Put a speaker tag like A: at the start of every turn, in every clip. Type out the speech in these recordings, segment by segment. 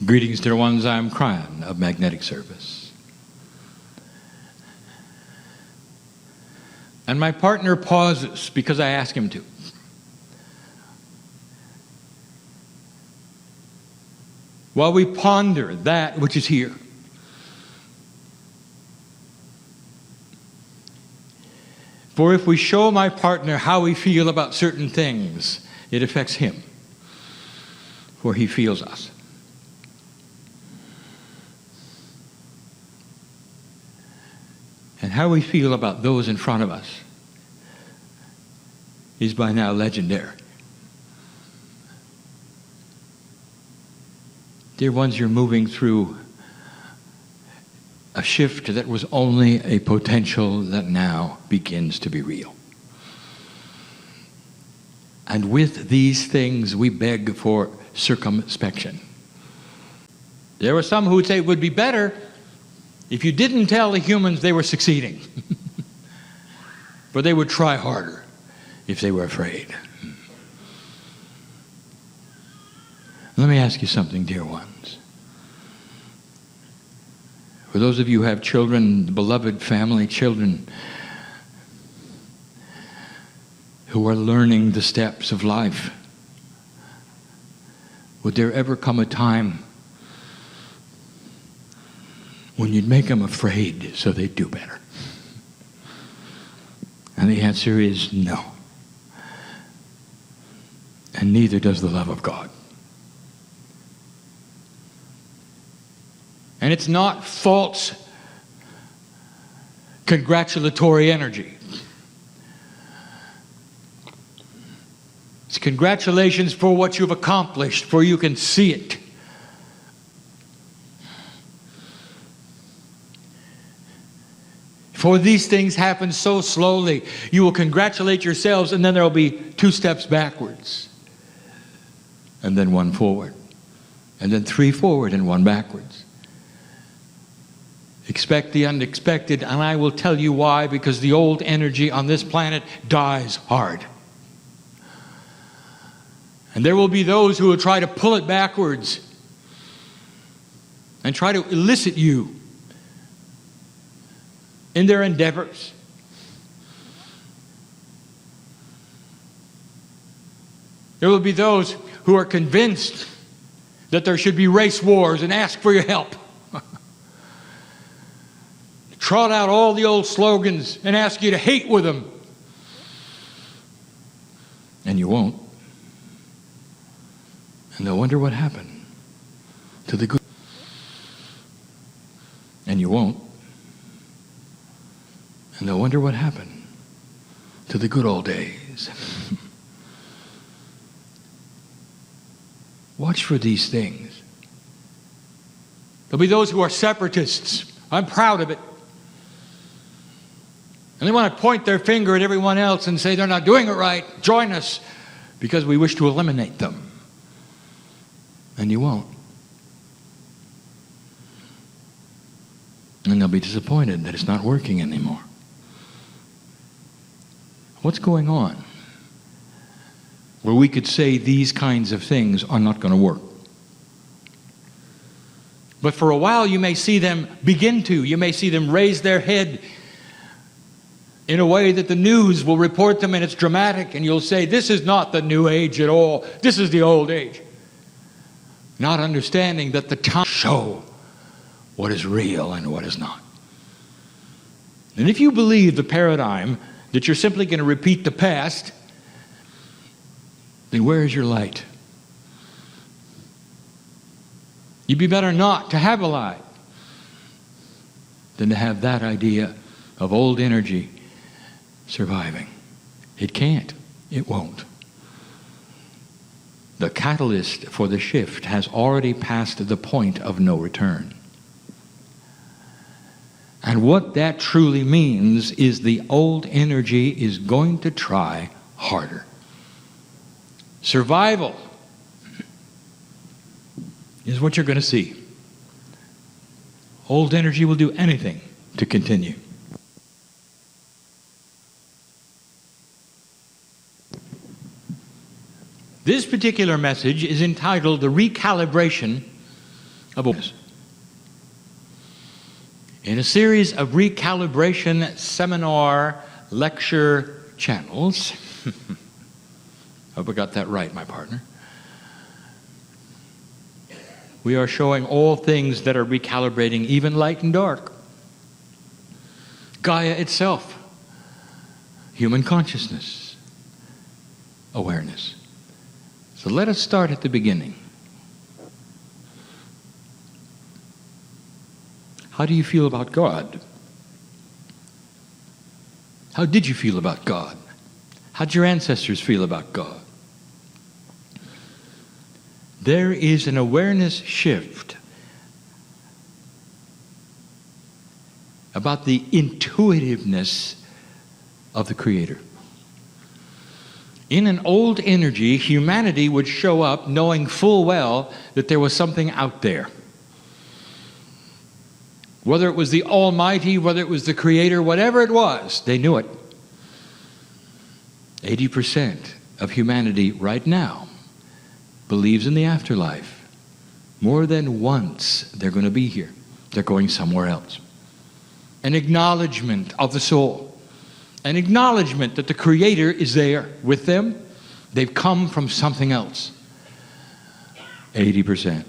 A: Greetings to the ones I'm crying of magnetic service. And my partner pauses because I ask him to. While we ponder that which is here. For if we show my partner how we feel about certain things, it affects him. For he feels us. And how we feel about those in front of us is by now legendary. Dear ones, you're moving through a shift that was only a potential that now begins to be real. And with these things, we beg for circumspection. There were some who would say it would be better if you didn't tell the humans they were succeeding. But they would try harder if they were afraid. Let me ask you something, dear ones. For those of you who have children, beloved family children, who are learning the steps of life, would there ever come a time when you'd make them afraid so they'd do better? And the answer is no. And neither does the love of God. And it's not false congratulatory energy. It's congratulations for what you've accomplished, for you can see it. For these things happen so slowly, you will congratulate yourselves, and then there will be 2 steps backwards, and then 1 forward, and then 3 forward and 1 backwards. Expect the unexpected, and I will tell you why, because the old energy on this planet dies hard. And there will be those who will try to pull it backwards and try to elicit you in their endeavors. There will be those who are convinced that there should be race wars and ask for your help. Trot out all the old slogans and ask you to hate with them. And you won't. And they'll wonder what happened to the good. And you won't. And they'll wonder what happened to the good old days. Watch for these things. There'll be those who are separatists. I'm proud of it. And they want to point their finger at everyone else and say they're not doing it right. Join us, because we wish to eliminate them. And you won't. And they'll be disappointed that it's not working anymore. What's going on where we could say these kinds of things are not going to work? But for a while you may see them begin to. You may see them raise their head in a way that the news will report them, and it's dramatic, and you'll say, this is not the new age at all. This is the old age. Not understanding that the time show what is real and what is not. And if you believe the paradigm that you're simply going to repeat the past, then where is your light? You'd be better not to have a light than to have that idea of old energy surviving. It can't. It won't. The catalyst for the shift has already passed the point of no return. And what that truly means is the old energy is going to try harder. Survival is what you're going to see. Old energy will do anything to continue. This particular message is entitled The Recalibration of awareness. In a series of recalibration seminar lecture channels, hope I got that right, my partner, we are showing all things that are recalibrating, even light and dark. Gaia itself, human consciousness, awareness. So let us start at the beginning. How do you feel about God? How did you feel about God? How did your ancestors feel about God? There is an awareness shift about the intuitiveness of the Creator. In an old energy, humanity would show up knowing full well that there was something out there. Whether it was the Almighty, whether it was the Creator, whatever it was, they knew it. 80% of humanity right now believes in the afterlife. More than once they're going to be here. They're going somewhere else. An acknowledgement of the soul. An acknowledgement that the Creator is there with them. They've come from something else. 80%.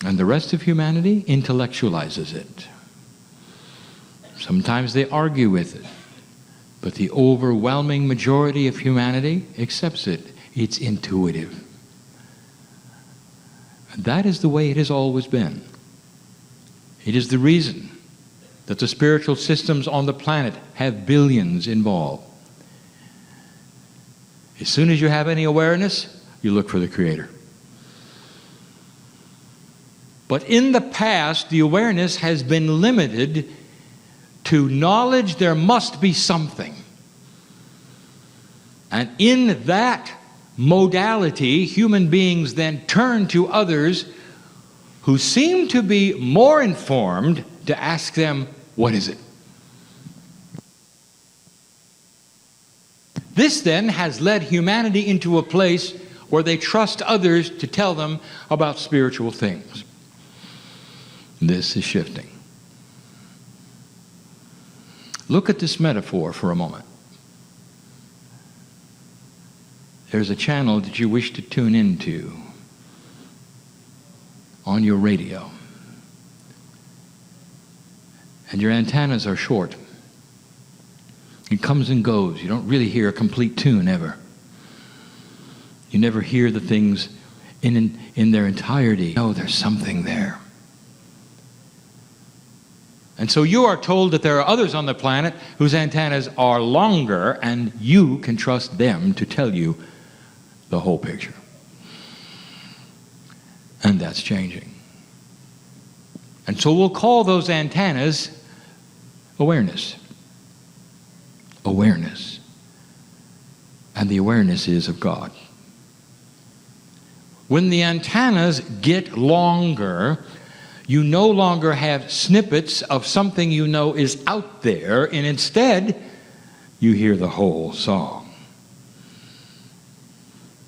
A: And the rest of humanity intellectualizes it. Sometimes they argue with it. But the overwhelming majority of humanity accepts it. It's intuitive. And that is the way it has always been. It is the reason that the spiritual systems on the planet have billions involved. As soon as you have any awareness, you look for the Creator. But in the past, the awareness has been limited to knowledge there must be something. And in that modality, human beings then turn to others who seem to be more informed to ask them, what is it? This then has led humanity into a place where they trust others to tell them about spiritual things. This is shifting. Look at this metaphor for a moment. There's a channel that you wish to tune into on your radio. And your antennas are short. It comes and goes. You don't really hear a complete tune ever. You never hear the things in their entirety. No, there's something there. And so you are told that there are others on the planet whose antennas are longer, and you can trust them to tell you the whole picture. And that's changing. And so we'll call those antennas awareness. Awareness. And the awareness is of God. When the antennas get longer, you no longer have snippets of something you know is out there, and instead, you hear the whole song.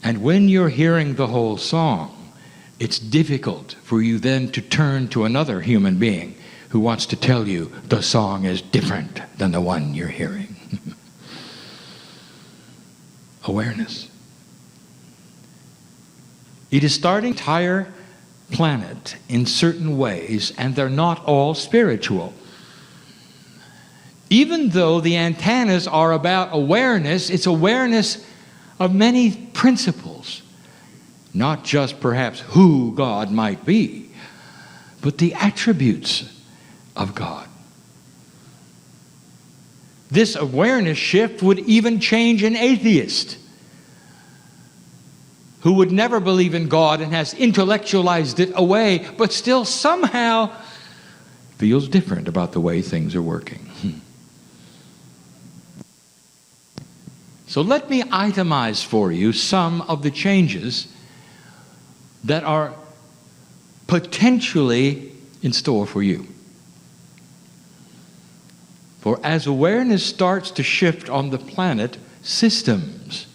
A: And when you're hearing the whole song, it's difficult for you then to turn to another human being who wants to tell you the song is different than the one you're hearing. Awareness. It is starting the entire planet in certain ways, and they're not all spiritual. Even though the antennas are about awareness, it's awareness of many principles. Not just perhaps who God might be, but the attributes of God. This awareness shift would even change an atheist who would never believe in God and has intellectualized it away, but still somehow feels different about the way things are working. So let me itemize for you some of the changes that are potentially in store for you. For as awareness starts to shift on the planet, systems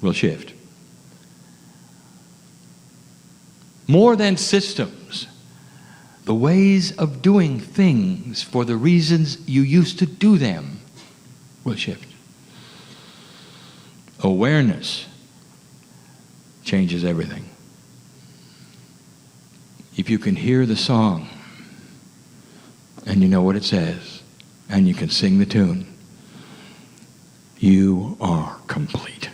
A: will shift. More than systems, the ways of doing things for the reasons you used to do them will shift. Awareness changes everything. If you can hear the song and you know what it says and you can sing the tune, you are complete.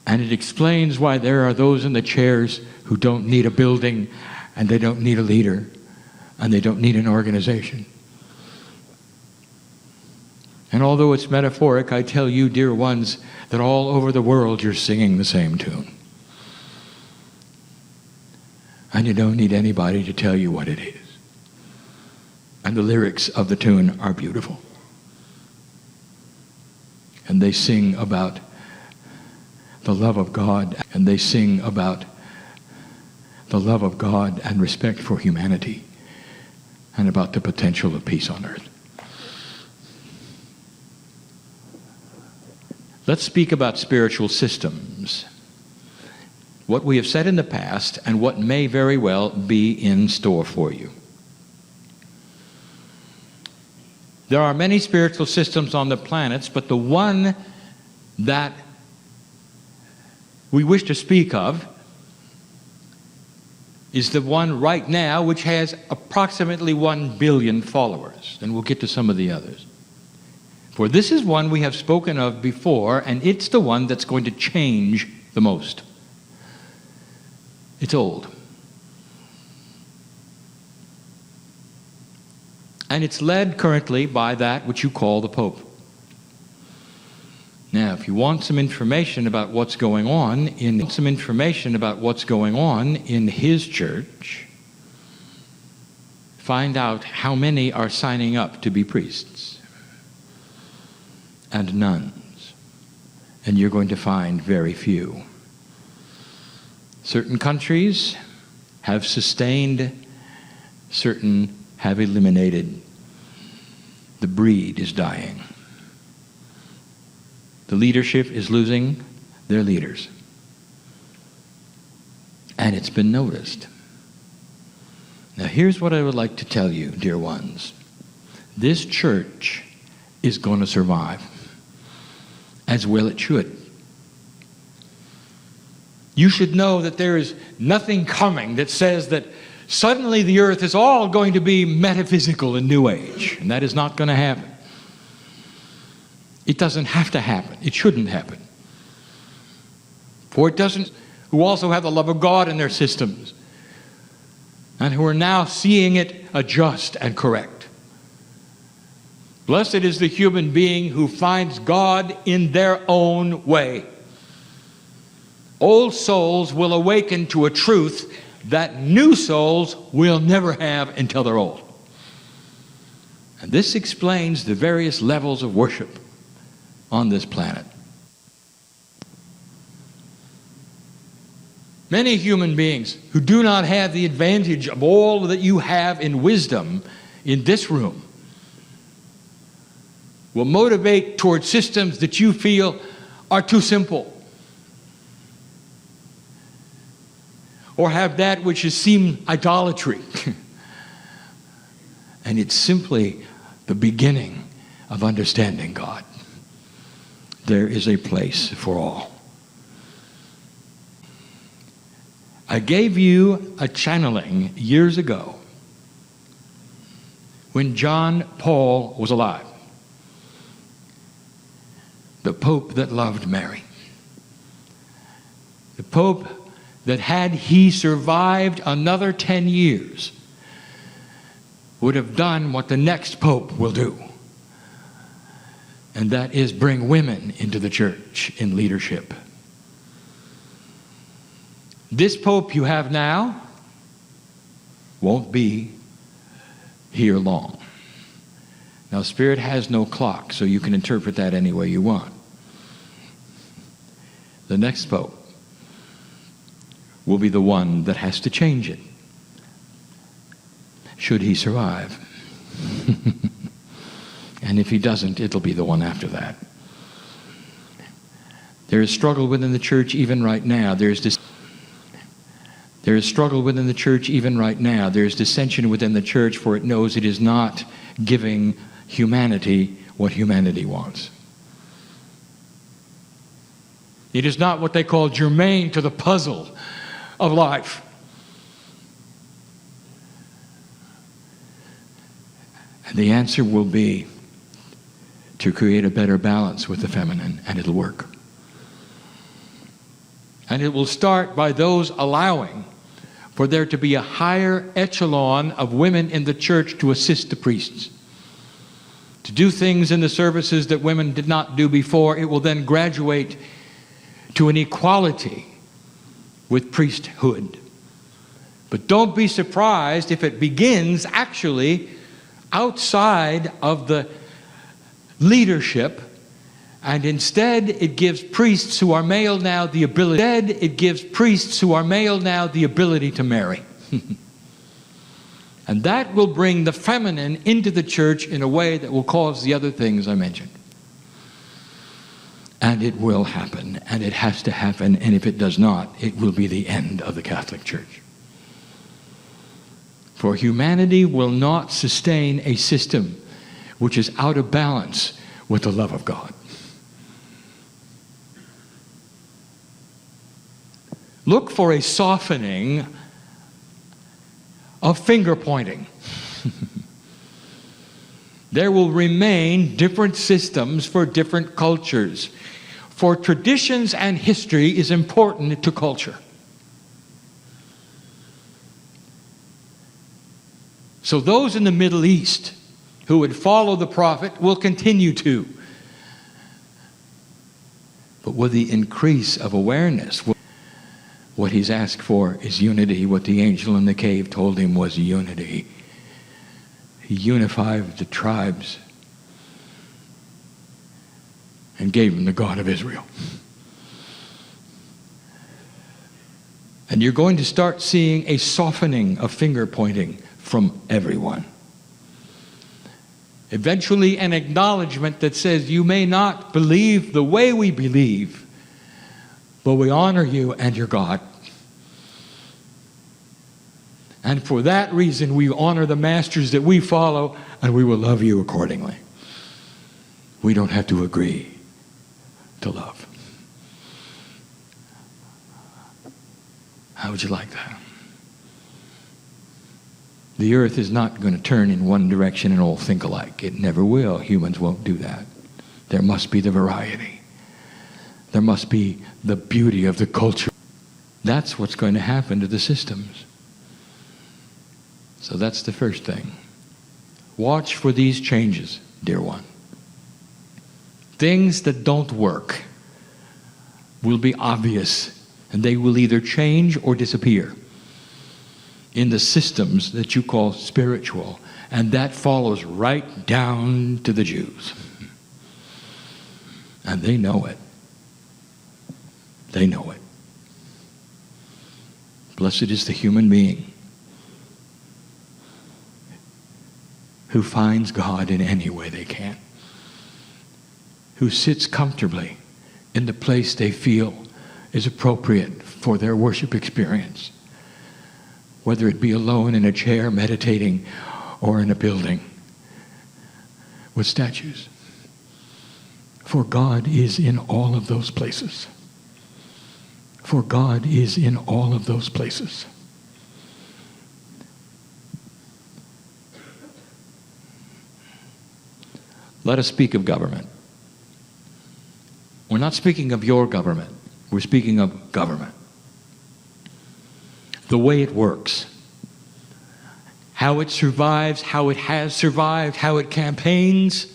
A: And it explains why there are those in the chairs who don't need a building, and they don't need a leader, and they don't need an organization. And although it's metaphoric, I tell you, dear ones, that all over the world you're singing the same tune. And you don't need anybody to tell you what it is. And the lyrics of the tune are beautiful. And they sing about the love of God, and they sing about the love of God and respect for humanity, and about the potential of peace on earth. Let's speak about spiritual systems, what we have said in the past and what may very well be in store for you. There are many spiritual systems on the planets, but the one that we wish to speak of is the one right now which has approximately 1 billion followers, and we'll get to some of the others. For this is one we have spoken of before, and it's the one that's going to change the most. It's old. And it's led currently by that which you call the Pope. Now, if you want some information about what's going on in his church, find out how many are signing up to be priests and nuns, and you're going to find very few. Certain countries have sustained, certain have eliminated. The breed is dying. The leadership is losing their leaders. And it's been noticed. Now here's what I would like to tell you, dear ones. This church is going to survive, as well it should. You should know that there is nothing coming that says that suddenly the earth is all going to be metaphysical and New Age, and that is not going to happen. It doesn't have to happen. It shouldn't happen. For it doesn't, who also have the love of God in their systems, and who are now seeing it adjust and correct. Blessed is the human being who finds God in their own way. Old souls will awaken to a truth that new souls will never have until they're old. And this explains the various levels of worship on this planet. Many human beings who do not have the advantage of all that you have in wisdom in this room will motivate toward systems that you feel are too simple, or have that which is seem idolatry. And it's simply the beginning of understanding God. There is a place for all. I gave you a channeling years ago when John Paul was alive, the Pope that loved Mary, the Pope that had he survived another 10 years would have done what the next Pope will do. And that is bring women into the church in leadership. This Pope you have now won't be here long. Now, Spirit has no clock, so you can interpret that any way you want. The next Pope will be the one that has to change it, should he survive. And if he doesn't, it'll be the one after that. There is struggle within the church even right now. There is struggle within the church even right now. There is dissension within the church, for it knows it is not giving humanity what humanity wants. It is not what they call germane to the puzzle of life. And the answer will be to create a better balance with the feminine, and it'll work. And it will start by those allowing for there to be a higher echelon of women in the church to assist the priests, to do things in the services that women did not do before. It will then graduate to an equality with priesthood. But don't be surprised if it begins actually outside of the leadership, and instead it gives priests who are male now the ability to marry. And that will bring the feminine into the church in a way that will cause the other things I mentioned. And it will happen, and it has to happen, and if it does not, it will be the end of the Catholic Church. For humanity will not sustain a system which is out of balance with the love of God. Look for a softening of finger pointing. There will remain different systems for different cultures. For traditions and history is important to culture. So those in the Middle East who would follow the prophet will continue to. But with the increase of awareness, what he's asked for is unity. What the angel in the cave told him was unity. He unified the tribes and gave them the God of Israel. And you're going to start seeing a softening of finger pointing from everyone. Eventually an acknowledgement that says, you may not believe the way we believe, but we honor you and your God. And for that reason, we honor the masters that we follow, and we will love you accordingly. We don't have to agree to love. How would you like that? The earth is not going to turn in one direction and all think alike. It never will. Humans won't do that. There must be the variety. There must be the beauty of the culture. That's what's going to happen to the systems. So that's the first thing. Watch for these changes, dear one. Things that don't work will be obvious, and they will either change or disappear in the systems that you call spiritual, and that follows right down to the Jews. And they know it. They know it. Blessed is the human being who finds God in any way they can, who sits comfortably in the place they feel is appropriate for their worship experience, whether it be alone in a chair meditating or in a building with statues. For God is in all of those places. For God is in all of those places. Let us speak of government. We're not speaking of your government. We're speaking of government. The way it works. How it survives, how it has survived, how it campaigns,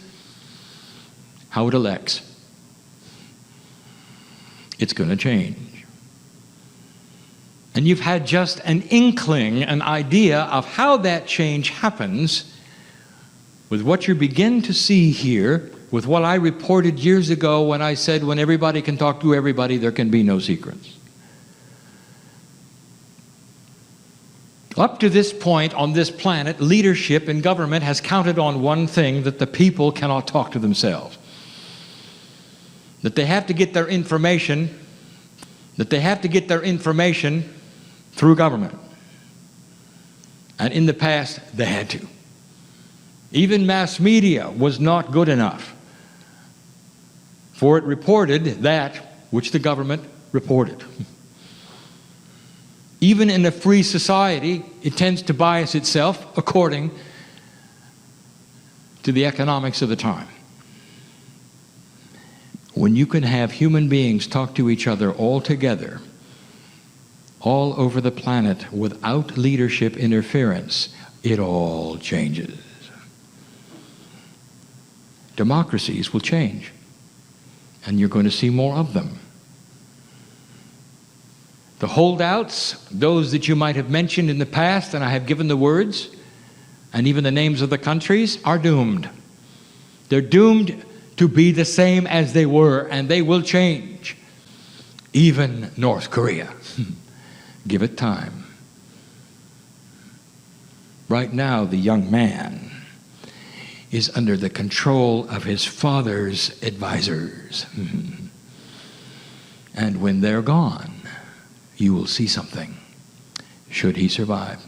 A: how it elects. It's going to change. And you've had just an inkling, an idea of how that change happens with what you begin to see here, with what I reported years ago when I said, when everybody can talk to everybody, there can be no secrets. Up to this point on this planet, leadership in government has counted on one thing, that the people cannot talk to themselves. that they have to get their information through government. And in the past, they had to. Even mass media was not good enough, for it reported that which the government reported. Even in a free society, it tends to bias itself according to the economics of the time. When you can have human beings talk to each other all together, all over the planet, without leadership interference, it all changes. Democracies will change, and you're going to see more of them. The holdouts, those that you might have mentioned in the past, and I have given the words, and even the names of the countries, are doomed. They're doomed to be the same as they were, and they will change. Even North Korea. Give it time. Right now, the young man is under the control of his father's advisors. And when they're gone, you will see something, should he survive.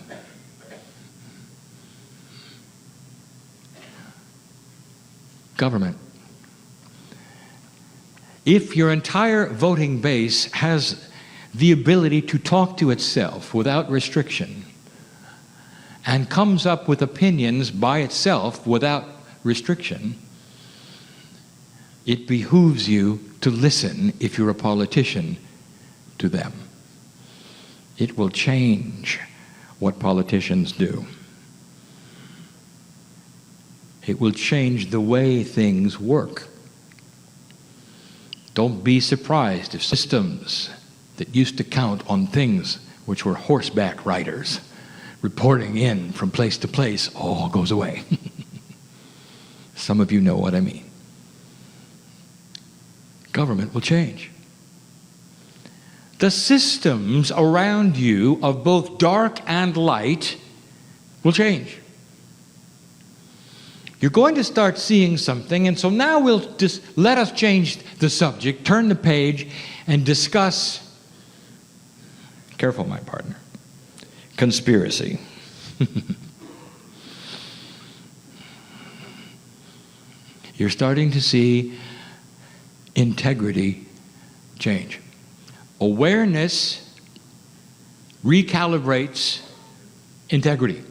A: Government. If your entire voting base has the ability to talk to itself without restriction and comes up with opinions by itself without restriction, it behooves you to listen, if you're a politician, to them. It will change what politicians do. It will change the way things work. Don't be surprised if systems that used to count on things which were horseback riders reporting in from place to place all goes away. Some of you know what I mean. Government will change. The systems around you of both dark and light will change. You're going to start seeing something, and so now let us change the subject, turn the page, and discuss, careful my partner, conspiracy. You're starting to see integrity change. Awareness recalibrates integrity.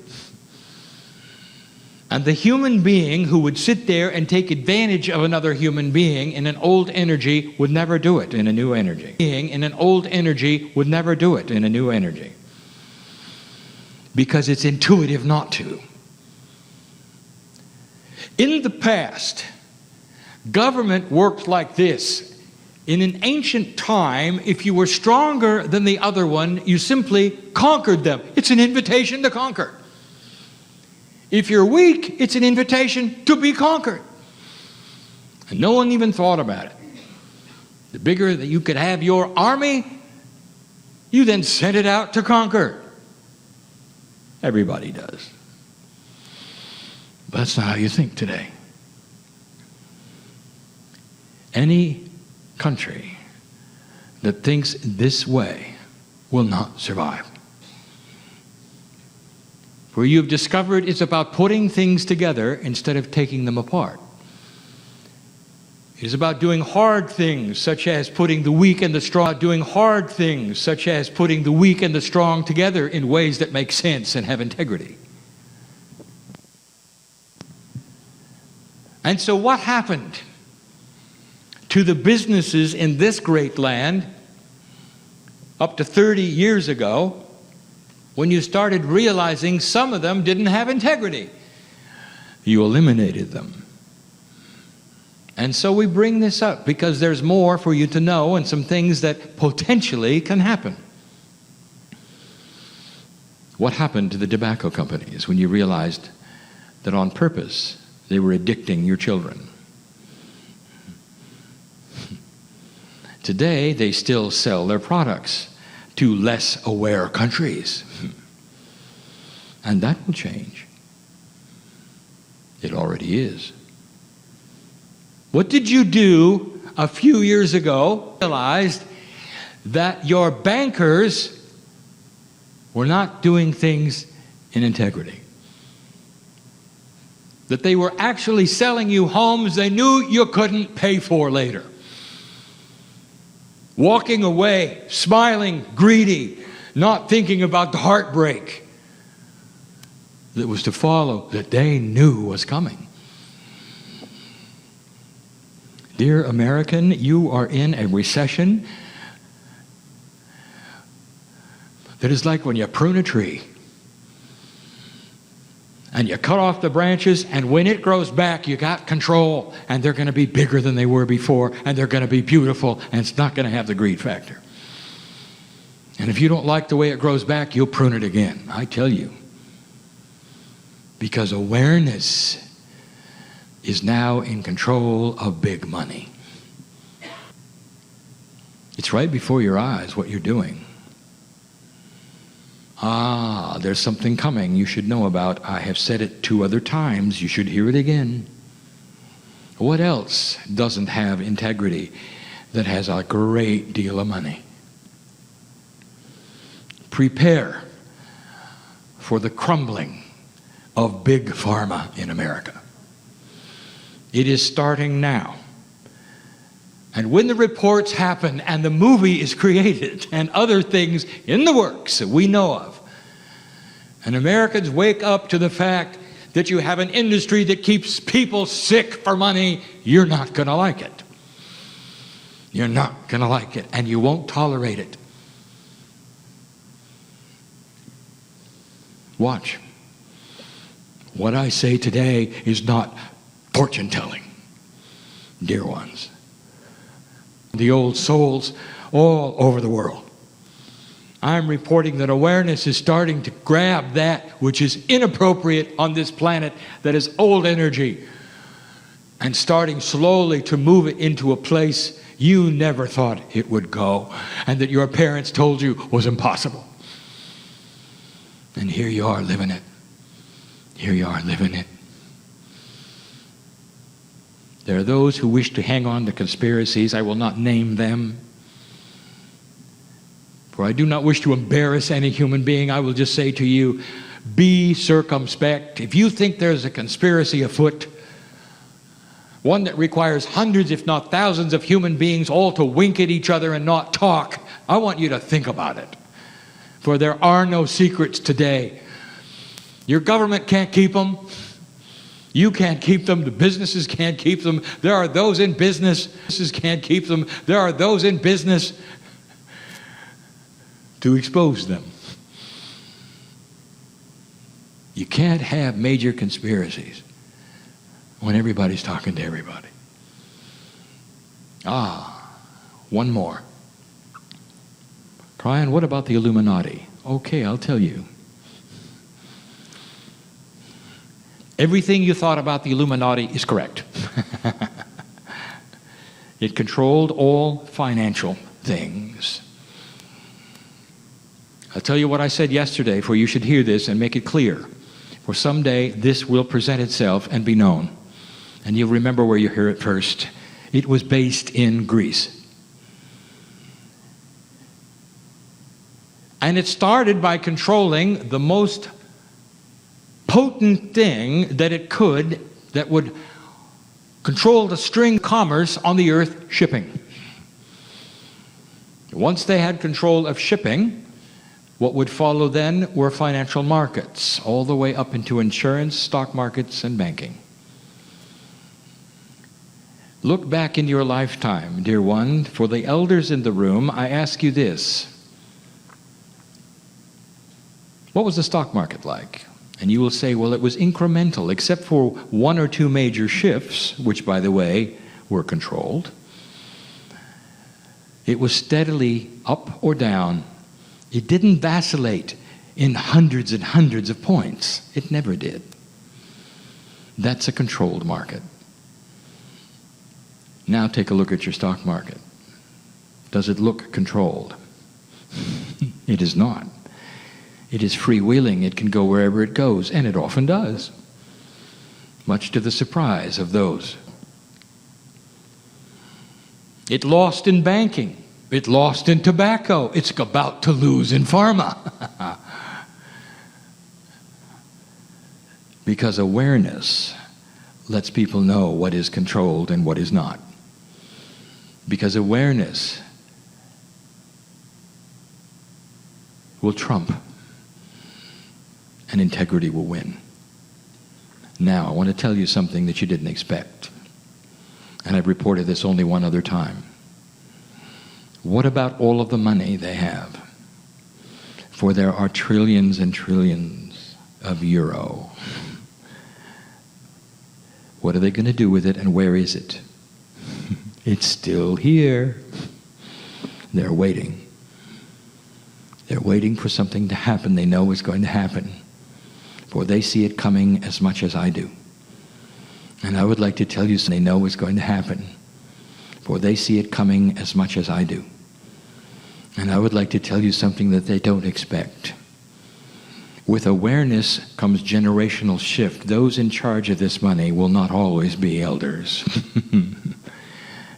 A: And the human being who would sit there and take advantage of another human being in an old energy would never do it in a new energy. Being in an old energy would never do it in a new energy. Because it's intuitive not to. In the past, government worked like this. In an ancient time, if you were stronger than the other one, you simply conquered them. It's an invitation to conquer. If you're weak, it's an invitation to be conquered. And no one even thought about it. The bigger that you could have your army, you then sent it out to conquer. Everybody does. But that's not how you think today. Any country that thinks this way will not survive. For you've discovered it's about putting things together instead of taking them apart. It is about doing hard things, such as putting the weak and the strong, doing hard things, such as putting the weak and the strong together in ways that make sense and have integrity. And so what happened to the businesses in this great land up to 30 years ago when you started realizing some of them didn't have integrity? You eliminated them. And so we bring this up because there's more for you to know and some things that potentially can happen. What happened to the tobacco companies when you realized that on purpose they were addicting your children? Today they still sell their products to less aware countries. And that will change. It already is. What did you do a few years ago? Realized that your bankers were not doing things in integrity. That they were actually selling you homes they knew you couldn't pay for later. Walking away, smiling, greedy, not thinking about the heartbreak that was to follow, that they knew was coming. Dear American, you are in a recession that is like when you prune a tree and you cut off the branches, and when it grows back, you got control, and they're going to be bigger than they were before, and they're going to be beautiful, and it's not going to have the greed factor. And if you don't like the way it grows back, you'll prune it again, I tell you. Because awareness is now in control of big money. It's right before your eyes what you're doing. There's something coming you should know about. I have said it 2 other times. You should hear it again. What else doesn't have integrity that has a great deal of money? Prepare for the crumbling of big pharma in America. It is starting now. And when the reports happen and the movie is created and other things in the works that we know of, and Americans wake up to the fact that you have an industry that keeps people sick for money, you're not going to like it. You're not going to like it, and you won't tolerate it. Watch. What I say today is not fortune telling, dear ones. The old souls all over the world. I'm reporting that awareness is starting to grab that which is inappropriate on this planet, that is old energy, and starting slowly to move it into a place you never thought it would go, and that your parents told you was impossible. And here you are living it. Here you are living it. There are those who wish to hang on to conspiracies. I will not name them. For I do not wish to embarrass any human being. I will just say to you, be circumspect. If you think there's a conspiracy afoot, one that requires hundreds, if not thousands, of human beings all to wink at each other and not talk, I want you to think about it. For there are no secrets today. Your government can't keep them. You can't keep them. The businesses can't keep them. There are those in business. Businesses can't keep them. There are those in business to expose them. You can't have major conspiracies when everybody's talking to everybody. One more. Brian, what about the Illuminati? Okay, I'll tell you. Everything you thought about the Illuminati is correct. It controlled all financial things. I'll tell you what I said yesterday, for you should hear this and make it clear. For someday this will present itself and be known. And you'll remember where you hear it first. It was based in Greece. And it started by controlling the most potent thing that it could, that would control the string of commerce on the earth, shipping. Once they had control of shipping, what would follow then were financial markets, all the way up into insurance, stock markets, and banking. Look back in your lifetime, dear one. For the elders in the room, I ask you this. What was the stock market like? And you will say, well, it was incremental, except for 1 or 2 major shifts, which, by the way, were controlled. It was steadily up or down. It didn't vacillate in hundreds and hundreds of points. It never did. That's a controlled market. Now take a look at your stock market. Does it look controlled? It is not. It is freewheeling. It can go wherever it goes, and it often does, much to the surprise of those It lost in banking. It lost in tobacco. It's about to lose in pharma. Because awareness lets people know what is controlled and what is not. Because awareness will trump and integrity will win. Now, I want to tell you something that you didn't expect. And I've reported this only one other time. What about all of the money they have? For there are trillions and trillions of euro. What are they going to do with it and where is it? It's still here. They're waiting. They're waiting for something to happen they know is going to happen. For they see it coming as much as I do. And I would like to tell you something they know is going to happen. For they see it coming as much as I do. And I would like to tell you something that they don't expect. With awareness comes generational shift. Those in charge of this money will not always be elders.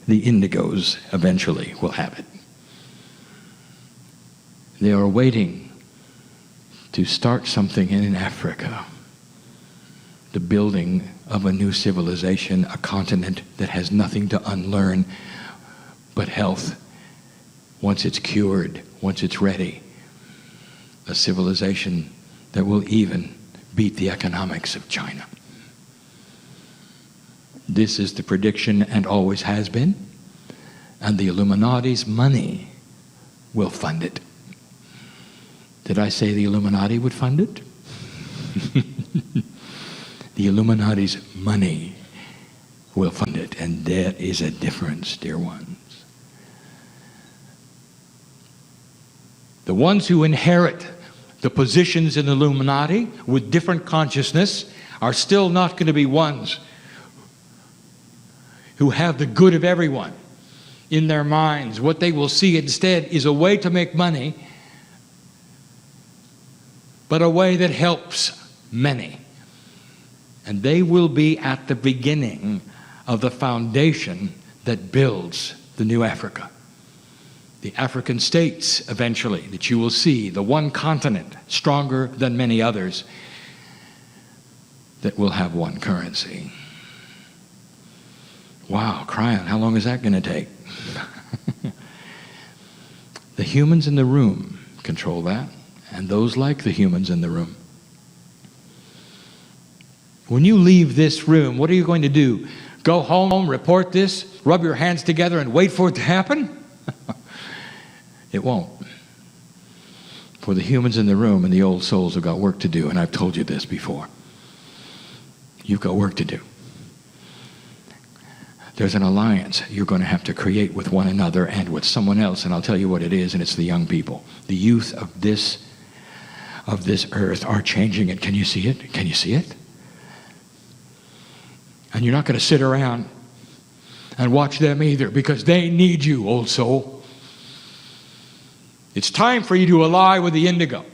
A: The indigos eventually will have it. They are waiting to start something in Africa. The building of a new civilization, a continent that has nothing to unlearn but health. Once it's cured, once it's ready, a civilization that will even beat the economics of China. This is the prediction and always has been, and the Illuminati's money will fund it. Did I say the Illuminati would fund it? The Illuminati's money will fund it, and there is a difference, dear ones. The ones who inherit the positions in the Illuminati with different consciousness are still not going to be ones who have the good of everyone in their minds. What they will see instead is a way to make money, but a way that helps many. And they will be at the beginning of the foundation that builds the new Africa. The African states, eventually, that you will see, the one continent, stronger than many others, that will have one currency. Wow, crying, how long is that going to take? The humans in the room control that, and those like the humans in the room. When you leave this room, what are you going to do? Go home, report this, rub your hands together, and wait for it to happen? It won't. For the humans in the room and the old souls have got work to do, and I've told you this before. You've got work to do. There's an alliance you're going to have to create with one another and with someone else, and I'll tell you what it is, and it's the young people. The youth of this earth are changing it. Can you see it? Can you see it? And you're not going to sit around and watch them either, because they need you, old soul. It's time for you to ally with the indigo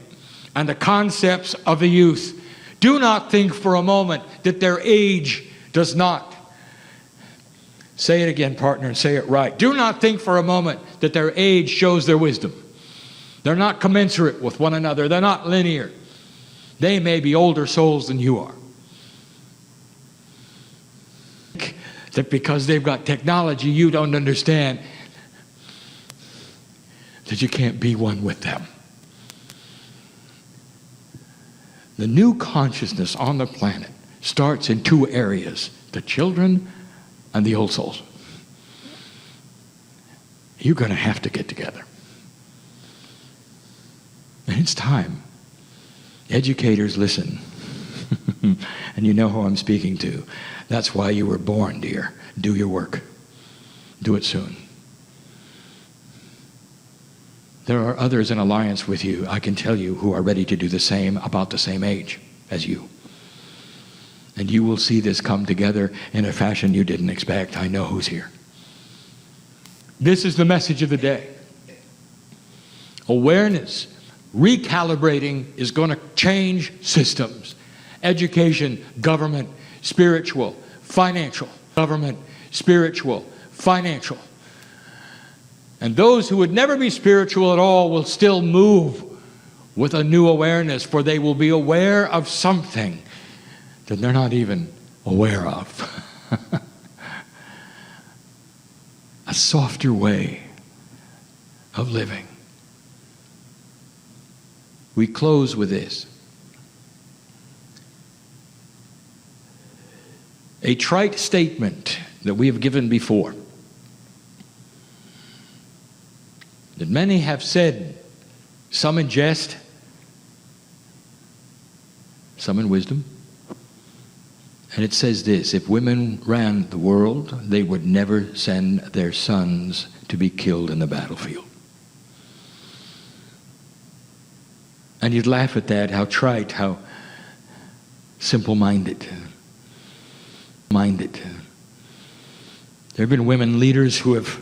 A: and the concepts of the youth. Do not think for a moment that their age does not. Say it again, partner, and say it right. Do not think for a moment that their age shows their wisdom. They're not commensurate with one another. They're not linear. They may be older souls than you are. That because they've got technology, you don't understand that you can't be one with them. The new consciousness on the planet starts in two areas, the children and the old souls. You're going to have to get together. And it's time. Educators, listen. And you know who I'm speaking to. That's why you were born, dear. Do your work. Do it soon. There are others in alliance with you, I can tell you, who are ready to do the same, about the same age as you. And you will see this come together in a fashion you didn't expect. I know who's here. This is the message of the day. Awareness, recalibrating is going to change systems. Education, government, spiritual, financial. Government, spiritual, financial. And those who would never be spiritual at all will still move with a new awareness, for they will be aware of something that they're not even aware of. A softer way of living. We close with this. A trite statement that we have given before, that many have said, some in jest, some in wisdom. And it says this: if women ran the world, they would never send their sons to be killed in the battlefield. And you'd laugh at that, how trite, how simple-minded. There have been women leaders who have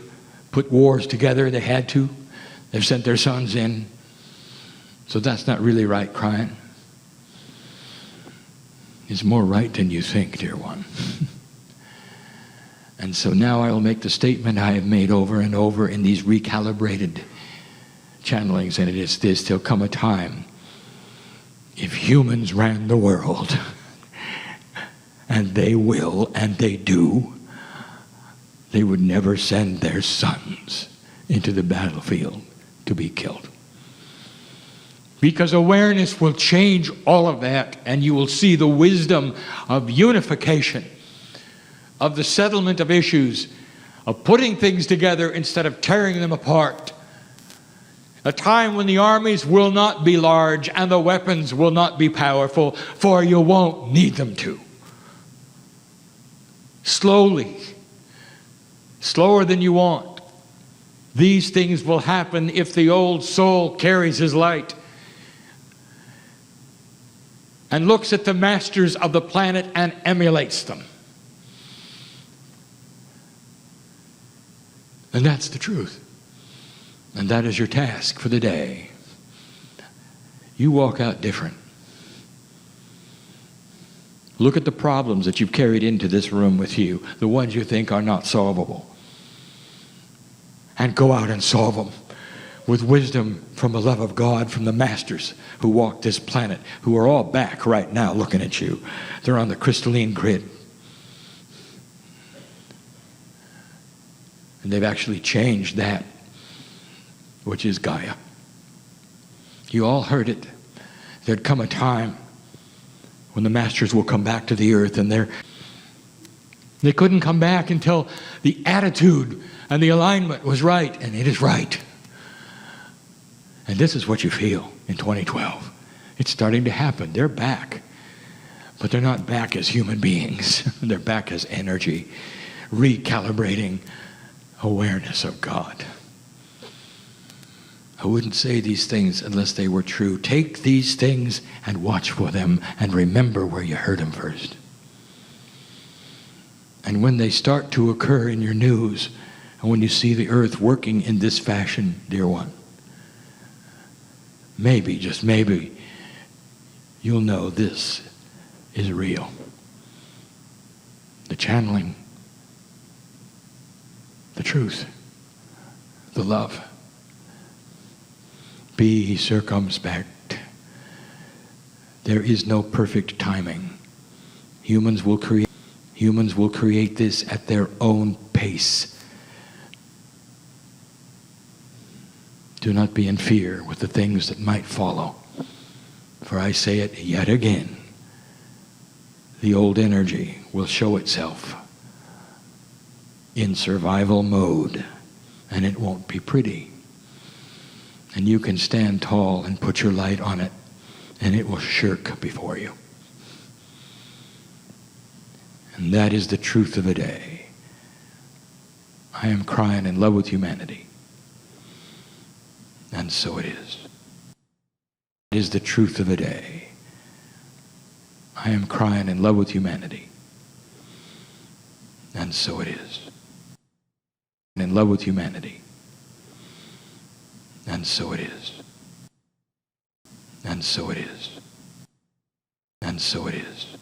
A: put wars together. They had to. They've sent their sons in. So that's not really right crying. It's more right than you think, dear one. And so now I will make the statement I have made over and over in these recalibrated channelings, and it is this: there'll come a time, if humans ran the world, and they will, and they do, they would never send their sons into the battlefield to be killed. Because awareness will change all of that, and you will see the wisdom of unification, of the settlement of issues, of putting things together instead of tearing them apart. A time when the armies will not be large and the weapons will not be powerful, for you won't need them to. Slowly, slower than you want, these things will happen if the old soul carries his light and looks at the masters of the planet and emulates them. And that's the truth. And that is your task for the day. You walk out different. Look at the problems that you've carried into this room with you, the ones you think are not solvable. And go out and solve them with wisdom from the love of God, from the masters who walk this planet, who are all back right now looking at you. They're on the crystalline grid. And they've actually changed that, which is Gaia. You all heard it. There'd come a time when the masters will come back to the earth, and they couldn't come back until the attitude and the alignment was right, and it is right. And this is what you feel in 2012. It's starting to happen. They're back. But they're not back as human beings. They're back as energy, recalibrating awareness of God. I wouldn't say these things unless they were true. Take these things and watch for them and remember where you heard them first. And when they start to occur in your news, and when you see the earth working in this fashion, dear one, maybe, just maybe, you'll know this is real. The channeling, the truth, the love. Be circumspect. There is no perfect timing. Humans will create this at their own pace. Do not be in fear with the things that might follow. For I say it yet again, the old energy will show itself in survival mode, and it won't be pretty. And you can stand tall and put your light on it, and it will shirk before you. And that is the truth of the day. I am crying in love with humanity. And so it is. It is the truth of the day. I am crying in love with humanity. And so it is. In love with humanity. And so it is. And so it is. And so it is.